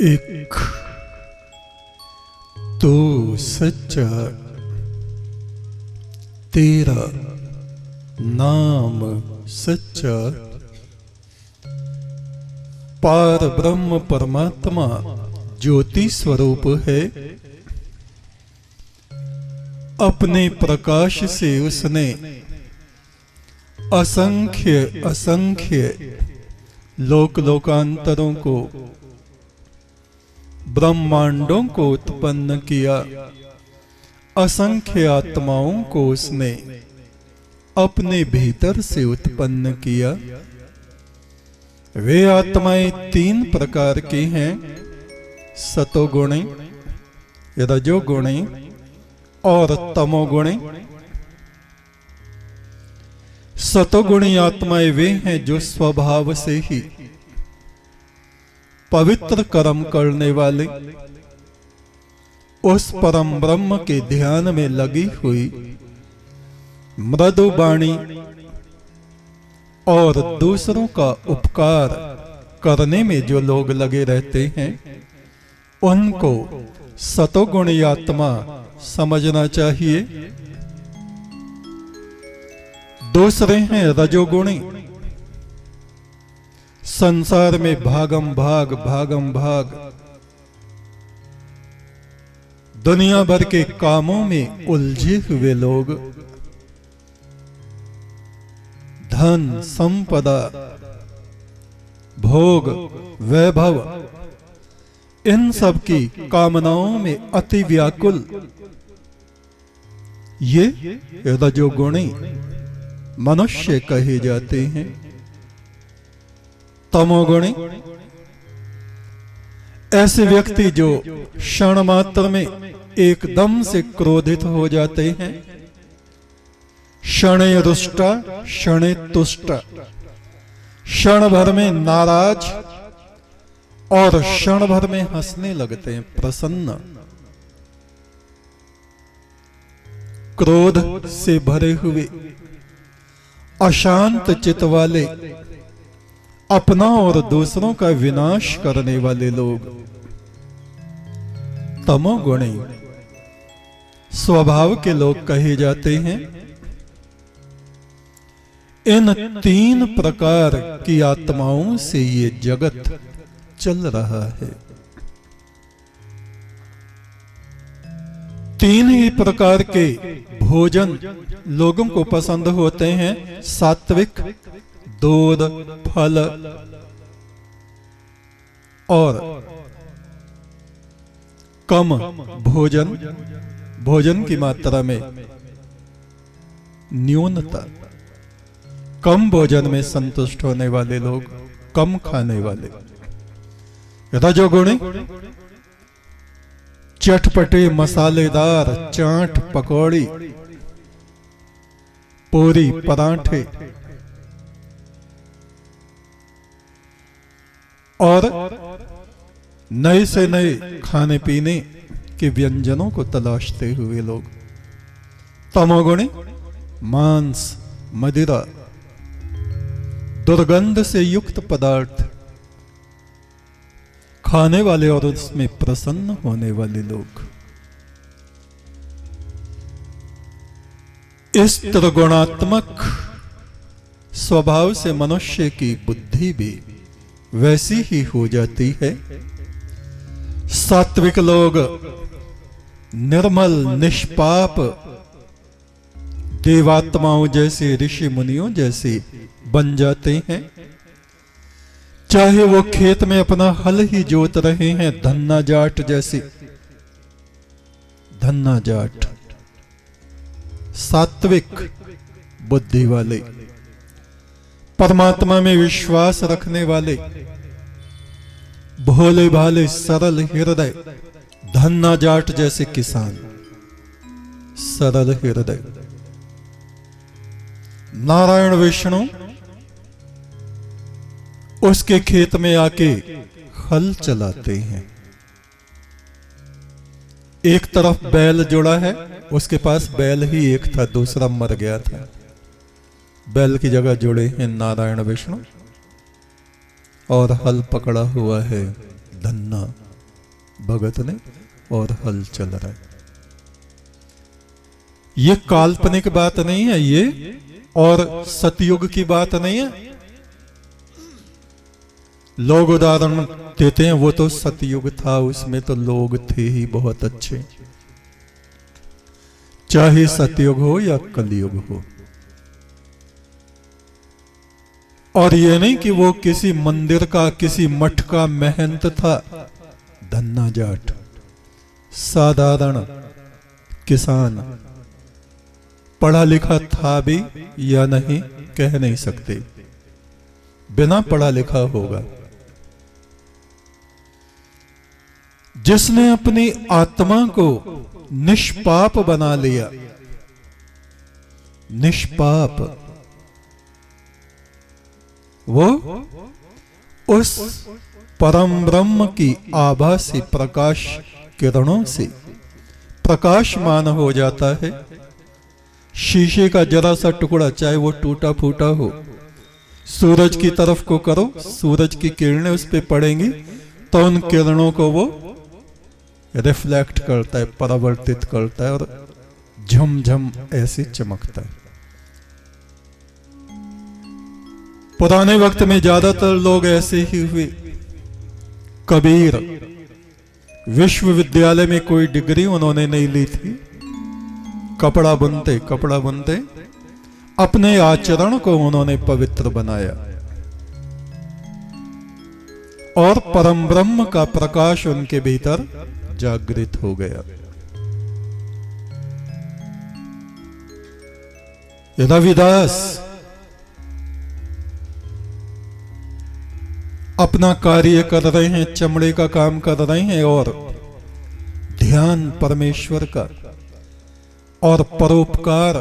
एक तो सच्चा तेरा नाम सच्चा, पार ब्रह्म परमात्मा ज्योति स्वरूप है। अपने प्रकाश से उसने असंख्य असंख्य लोक लोकांतरों को, ब्रह्मांडों को उत्पन्न किया। असंख्य आत्माओं को उसने अपने भीतर से उत्पन्न किया। वे आत्माएं तीन प्रकार की हैं, सतोगुणी, रजोगुणी और तमोगुणी। सतोगुणी आत्माएं वे हैं जो स्वभाव से ही पवित्र कर्म करने वाले, उस परम ब्रह्म के ध्यान में लगी हुई, मृदु वाणी और दूसरों का उपकार करने में जो लोग लगे रहते हैं, उनको सतोगुणी आत्मा समझना चाहिए। दूसरे हैं रजोगुणी। संसार में भागम भाग दुनिया भर के कामों में उलझे हुए लोग, धन संपदा भोग वैभव इन सब की कामनाओं में अति व्याकुल, ये रजोगुणी मनुष्य कहे जाते हैं। तमोगुणी ऐसे व्यक्ति जो क्षण मात्र में एकदम से क्रोधित हो जाते हैं, क्षणे रुष्टा क्षणे तुष्ट, क्षण भर में नाराज और क्षण भर में हंसने लगते हैं, प्रसन्न। क्रोध से भरे हुए अशांत चित्त वाले, अपना और दूसरों का विनाश करने वाले लोग तमोगुणी स्वभाव के लोग कहे जाते हैं। इन तीन प्रकार की आत्माओं से ये जगत चल रहा है। तीन ही प्रकार के भोजन लोगों को पसंद होते हैं, सात्विक, दूध, फल और कम भोजन, भोजन की मात्रा में न्यूनता, कम भोजन में संतुष्ट होने वाले लोग, कम खाने वाले। रजोगुणी चटपटे मसालेदार चाट पकौड़ी पूरी पराठे और नए से नए खाने पीने के व्यंजनों को तलाशते हुए लोग। तमोगुणी मांस मदिरा दुर्गंध से युक्त पदार्थ खाने वाले और उसमें प्रसन्न होने वाले लोग। इस त्रिगुणात्मक स्वभाव से मनुष्य की बुद्धि भी वैसी ही हो जाती है। सात्विक लोग निर्मल निष्पाप देवात्माओं जैसे, ऋषि मुनियों जैसे बन जाते हैं। चाहे वो खेत में अपना हल ही जोत रहे हैं, धन्ना जाट जैसे। धन्ना जाट सात्विक बुद्धि वाले, परमात्मा में विश्वास रखने वाले, भोले भाले सरल हृदय, धन्ना जाट जैसे किसान, सरल हृदय। नारायण विष्णु उसके खेत में आके हल चलाते हैं। एक तरफ बैल जुड़ा है, उसके पास बैल ही एक था, दूसरा मर गया था। बैल की जगह जुड़े हैं नारायण विष्णु और हल पकड़ा हुआ है धन्ना भगत ने, और हल चल रहा है। ये काल्पनिक बात नहीं है ये, और सतयुग की बात नहीं है। लोग उदाहरण देते हैं वो तो सतयुग था, उसमें तो लोग थे ही बहुत अच्छे। चाहे सतयुग हो या कलयुग हो। और ये नहीं कि वो किसी मंदिर का, किसी मठ का महंत था, धन्ना जाट, साधारण किसान, पढ़ा लिखा था भी या नहीं कह नहीं सकते, बिना पढ़ा लिखा होगा। जिसने अपनी आत्मा को निष्पाप बना लिया, निष्पाप, वो उस परम ब्रह्म की आभा से, प्रकाश किरणों से प्रकाशमान हो जाता है। शीशे का जरा सा टुकड़ा, चाहे वो टूटा फूटा हो, सूरज की तरफ को करो, सूरज की किरणें उस पे पड़ेंगी तो उन किरणों को वो रिफ्लेक्ट करता है, परावर्तित करता है, और झमझम ऐसे चमकता है। पुराने वक्त में ज्यादातर लोग ऐसे ही हुए। कबीर विश्वविद्यालय में कोई डिग्री उन्होंने नहीं ली थी, कपड़ा बुनते अपने आचरण को उन्होंने पवित्र बनाया, और परम ब्रह्म का प्रकाश उनके भीतर जागृत हो गया। रविदास अपना कार्य कर रहे हैं, चमड़े का काम कर रहे हैं, और ध्यान परमेश्वर का और परोपकार,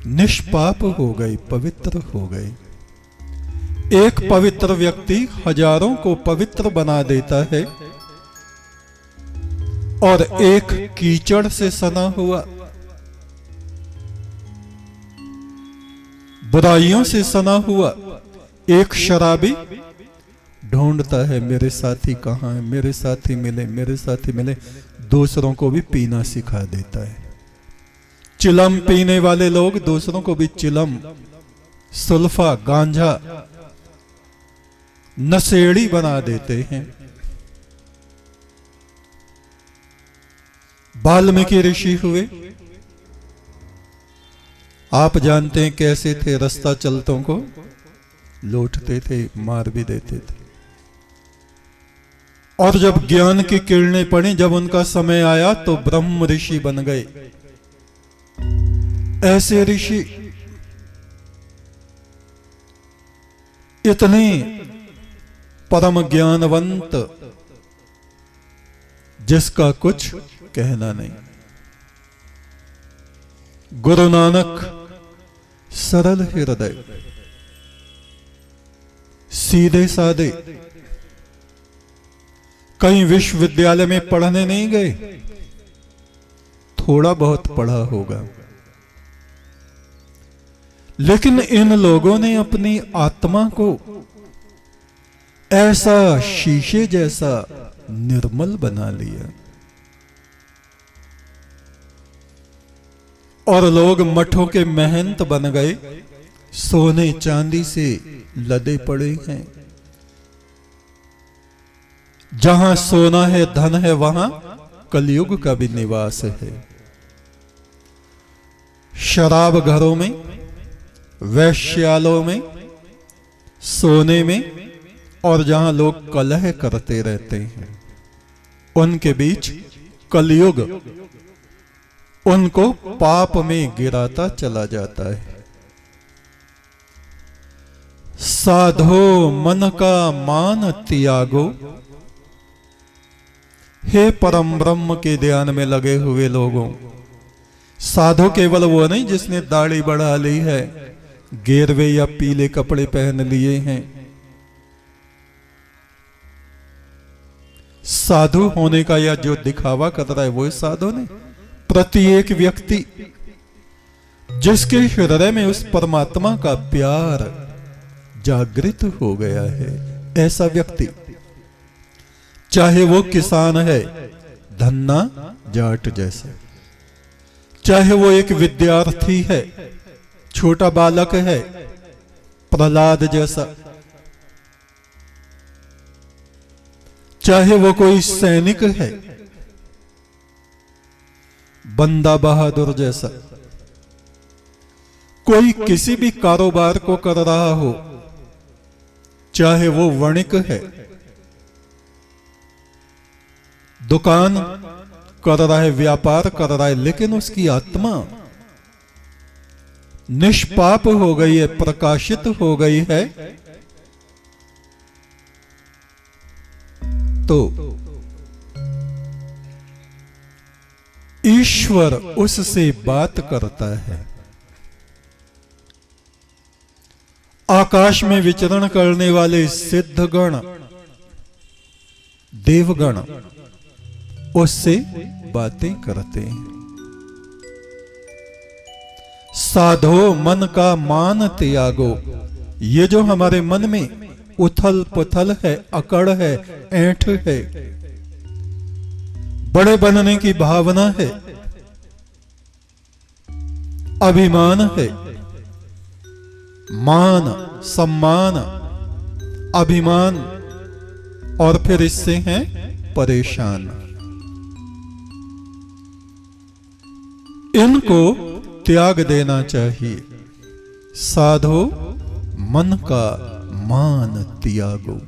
निष्पाप हो गए, पवित्र हो गए। एक पवित्र व्यक्ति हजारों को पवित्र बना देता है, और एक कीचड़ से सना हुआ, बुराइयों से सना हुआ एक शराबी ढूंढता है मेरे साथी कहाँ है, मेरे साथी मिले, मेरे साथी मिले, दूसरों को भी पीना सिखा देता है। चिलम पीने वाले लोग दूसरों को भी चिलम, सुल्फा, गांजा, नशेड़ी बना देते हैं। वाल्मीकि ऋषि हुए, आप जानते हैं कैसे थे, रास्ता चलतों को लूटते थे, मार भी देते थे। और जब ज्ञान की किरणें पड़ी, जब उनका समय आया तो ब्रह्म ऋषि बन गए। ऐसे ऋषि इतने परम ज्ञानवंत जिसका कुछ कहना नहीं। गुरु नानक सरल हृदय, सीधे साधे, कहीं विश्वविद्यालय में पढ़ने नहीं गए, थोड़ा बहुत पढ़ा होगा, लेकिन इन लोगों ने अपनी आत्मा को ऐसा शीशे जैसा निर्मल बना लिया। और लोग मठों के महंत बन गए, सोने चांदी से लदे पड़े हैं। जहां सोना है, धन है, वहां कलयुग का भी निवास है। शराब घरों में, वैश्यालयों में, सोने में, और जहां लोग कलह करते रहते हैं, उनके बीच कलयुग उनको पाप में गिराता चला जाता है। साधो मन का मान त्यागो। हे परम ब्रह्म के ध्यान में लगे हुए लोगों, साधो केवल वो नहीं जिसने दाढ़ी बढ़ा ली है, गेरवे या पीले कपड़े पहन लिए हैं। साधु होने का या जो दिखावा कर रहा है वो साधु नहीं। प्रत्येक व्यक्ति जिसके हृदय में उस परमात्मा का प्यार जागृत हो गया है, ऐसा व्यक्ति, चाहे वो किसान है धन्ना जाट जैसा, चाहे वो एक विद्यार्थी है, छोटा बालक है प्रहलाद जैसा, चाहे वो कोई सैनिक है बंदा बहादुर जैसा, कोई किसी भी कारोबार को कर रहा हो, चाहे वो वणिक है, दुकान कर रहा है, व्यापार कर रहा है, लेकिन उसकी आत्मा निष्पाप हो गई है, प्रकाशित हो गई है, तो ईश्वर उससे बात करता है। आकाश में विचरण करने वाले सिद्धगण, देवगण उससे बातें करते हैं। साधो मन का मान त्यागो, ये जो हमारे मन में उथल पुथल है, अकड़ है, ऐंठ है, बड़े बनने की भावना है, अभिमान है, मान सम्मान अभिमान, और फिर इससे हैं परेशान। इनको त्याग देना चाहिए। साधो मन का मान त्यागो,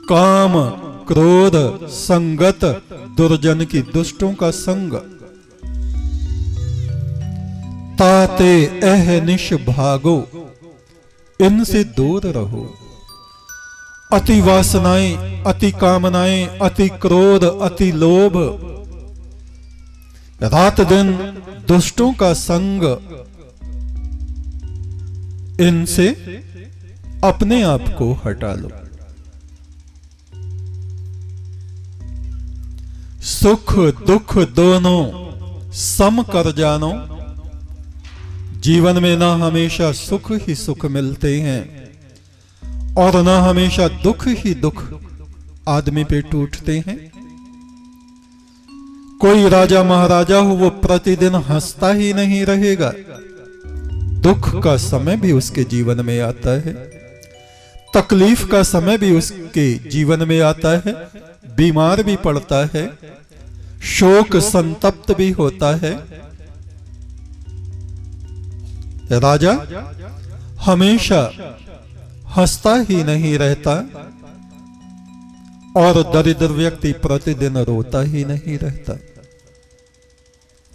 काम क्रोध संगत दुर्जन की, दुष्टों का संग, ताते अहनिश भागो, इनसे दूर रहो। अति वासनाएं, अति कामनाएं, अति क्रोध, अति लोभ, रात दिन दुष्टों का संग, इनसे अपने आप को हटा लो। सुख दुख दोनों सम कर जानो। जीवन में ना हमेशा सुख ही सुख मिलते हैं और ना हमेशा दुख ही दुख आदमी पे टूटते हैं। कोई राजा महाराजा हो, वो प्रतिदिन हंसता ही नहीं रहेगा, दुख का समय भी उसके जीवन में आता है, तकलीफ का समय भी उसके जीवन में आता है, बीमार भी पड़ता है, शोक संतप्त भी होता है। राजा हमेशा हंसता ही नहीं रहता और दरिद्र व्यक्ति प्रतिदिन रोता ही नहीं रहता।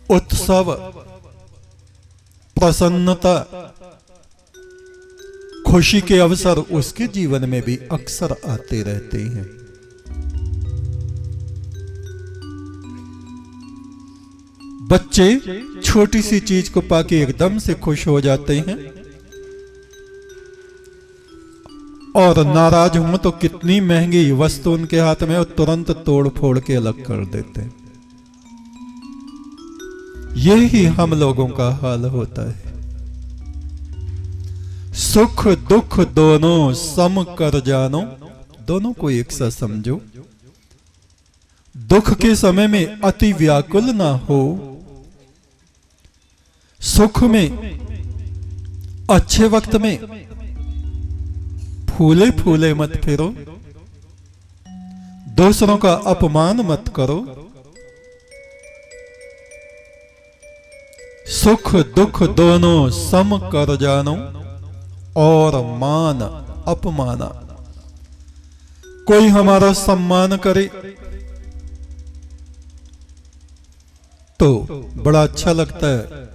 उत्सव, प्रसन्नता, खुशी के अवसर उसके जीवन में भी अक्सर आते रहते हैं। बच्चे छोटी सी चीज को पाके एकदम से खुश हो जाते हैं और नाराज हो तो कितनी महंगी वस्तु उनके हाथ में, और तुरंत तोड़ फोड़ के अलग कर देते हैं। यही हम लोगों का हाल होता है। सुख दुख दोनों सम कर जानो, दोनों को एक सा समझो। दुख के समय में अति व्याकुल ना हो, सुख में अच्छे वक्त में फूले फूले मत फिरो, दूसरों का अपमान मत करो। सुख दुख दोनों सम कर जानो और मान अपमाना। कोई हमारा सम्मान करे तो बड़ा अच्छा लगता है।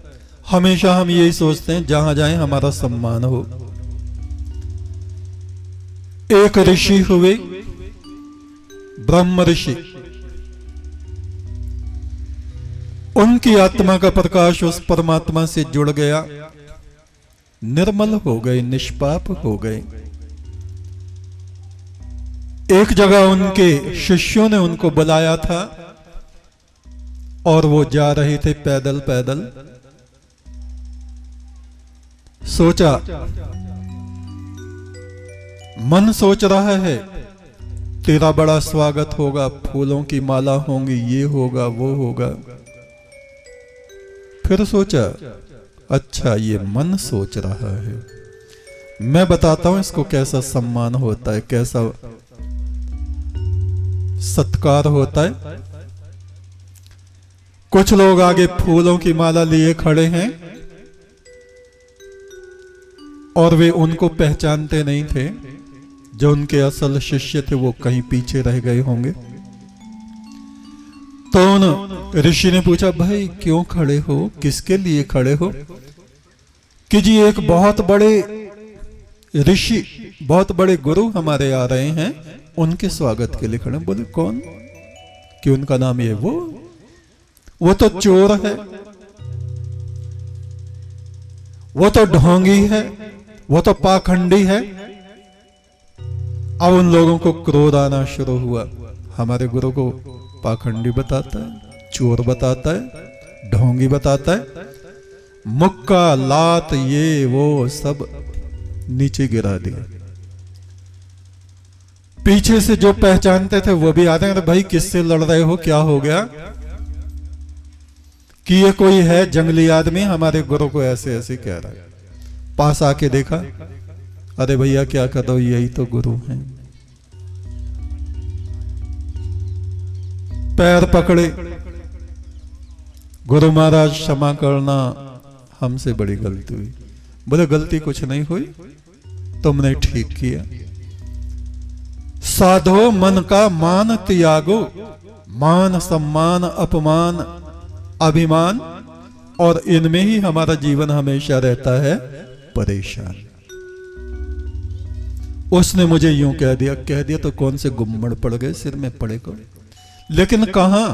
हमेशा हम यही सोचते हैं जहां जाएं हमारा सम्मान हो। एक ऋषि हुए, ब्रह्म ऋषि, उनकी आत्मा का प्रकाश उस परमात्मा से जुड़ गया, निर्मल हो गए, निष्पाप हो गए। एक जगह उनके शिष्यों ने उनको बुलाया था और वो जा रहे थे पैदल पैदल। सोचा मन सोच रहा है तेरा बड़ा स्वागत होगा, फूलों की माला होंगी, ये होगा वो होगा। फिर सोचा अच्छा ये मन सोच रहा है, मैं बताता हूं इसको कैसा सम्मान होता है, कैसा सत्कार होता है। कुछ लोग आगे फूलों की माला लिए खड़े हैं और वे उनको पहचानते नहीं थे। जो उनके असल शिष्य थे वो कहीं पीछे रह गए होंगे। तो उन ऋषि ने पूछा भाई क्यों खड़े हो, किसके लिए खड़े हो? कि जी एक बहुत बड़े ऋषि, बहुत बड़े गुरु हमारे आ रहे हैं, उनके स्वागत के लिए खड़े। बोले कौन? कि उनका नाम ये वो तो चोर है, वो तो ढोंगी है, वो तो पाखंडी है। अब उन लोगों को क्रोध आना शुरू हुआ। हमारे गुरु को पाखंडी बताता है, चोर बताता है, ढोंगी बताता है, मुक्का लात ये वो सब नीचे गिरा दिया। पीछे से जो पहचानते थे वो भी आते हैं, भाई किससे लड़ रहे हो, क्या हो गया? कि ये कोई है जंगली आदमी हमारे गुरु को ऐसे ऐसे कह रहा है। पास आके देखा, अरे भैया क्या कर दो, यही तो गुरु हैं। पैर पकड़े, गुरु महाराज क्षमा करना, हमसे बड़ी गलती हुई। बोले गलती कुछ नहीं हुई, तुमने ठीक किया। साधो मन का मान त्यागो, मान सम्मान अपमान अभिमान, और इनमें ही हमारा जीवन हमेशा रहता है परेशान। उसने मुझे यूं कह दिया तो कौन से गुम्मड़ पड़ गए, सिर में पड़े को। लेकिन कहां,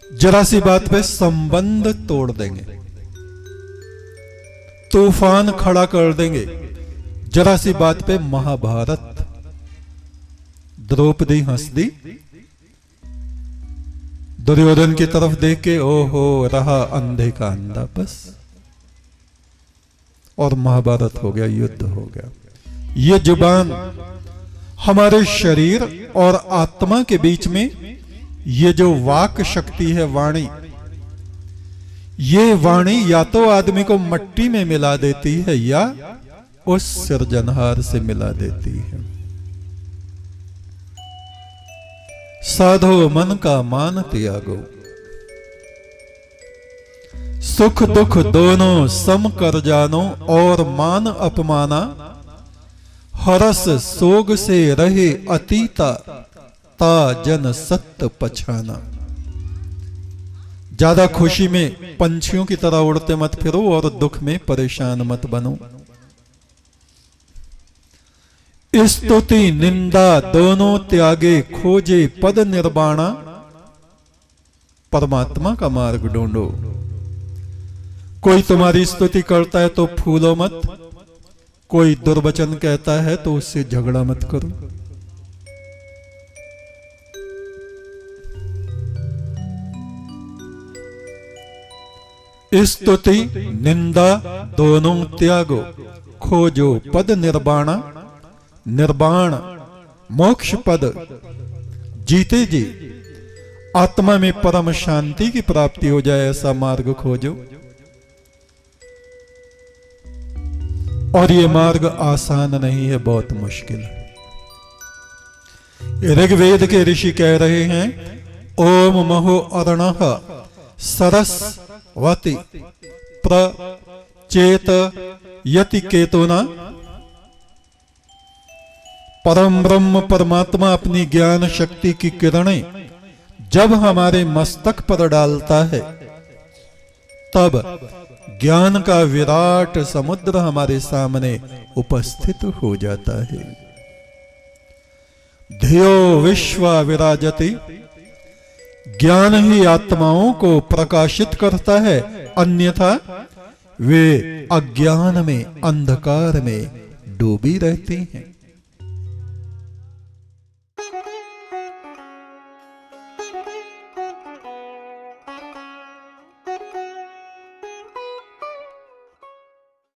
जरा सी बात पे संबंध तोड़ देंगे, तूफान खड़ा कर देंगे। जरा सी बात पे महाभारत। द्रौपदी हंस दी, दुर्योधन की तरफ देख के ओहो रहा अंधे का अंधा बस, और महाभारत हो गया, युद्ध हो गया। ये जुबान हमारे शरीर और आत्मा के बीच में ये जो वाक शक्ति है, वाणी, ये वाणी या तो आदमी को मट्टी में मिला देती है या उस सृजनहार से मिला देती है। साधो मन का मान त्यागो, सुख दुख दोनों सम कर जानो, और मान अपमाना हरस सोग से रहे अतीता, ता जन सत्य पछाना। ज्यादा खुशी में पंछियों की तरह उड़ते मत फिरो और दुख में परेशान मत बनो। स्तुति निंदा दोनों त्यागे, खोजे पद निर्वाणा, परमात्मा का मार्ग ढूंढो। कोई तुम्हारी स्तुति करता है तो फूलो मत, कोई दुर्वचन कहता है तो उससे झगड़ा मत करो। स्तुति निंदा दोनों त्यागो, खोजो पद निर्वाणा, निर्वाण मोक्ष पद, जीते जी आत्मा में परम शांति की प्राप्ति हो जाए ऐसा मार्ग खोजो। और ये मार्ग आसान नहीं है, बहुत मुश्किल है। ऋग्वेद के ऋषि कह रहे हैं ओम महो अरणः सरस्वती प्रचेत यति केतुना। परम ब्रह्म परमात्मा अपनी ज्ञान शक्ति की किरणें जब हमारे मस्तक पर डालता है तब ज्ञान का विराट समुद्र हमारे सामने उपस्थित हो जाता है। धियो विश्व विराजति, ज्ञान ही आत्माओं को प्रकाशित करता है, अन्यथा वे अज्ञान में अंधकार में डूबी रहती हैं।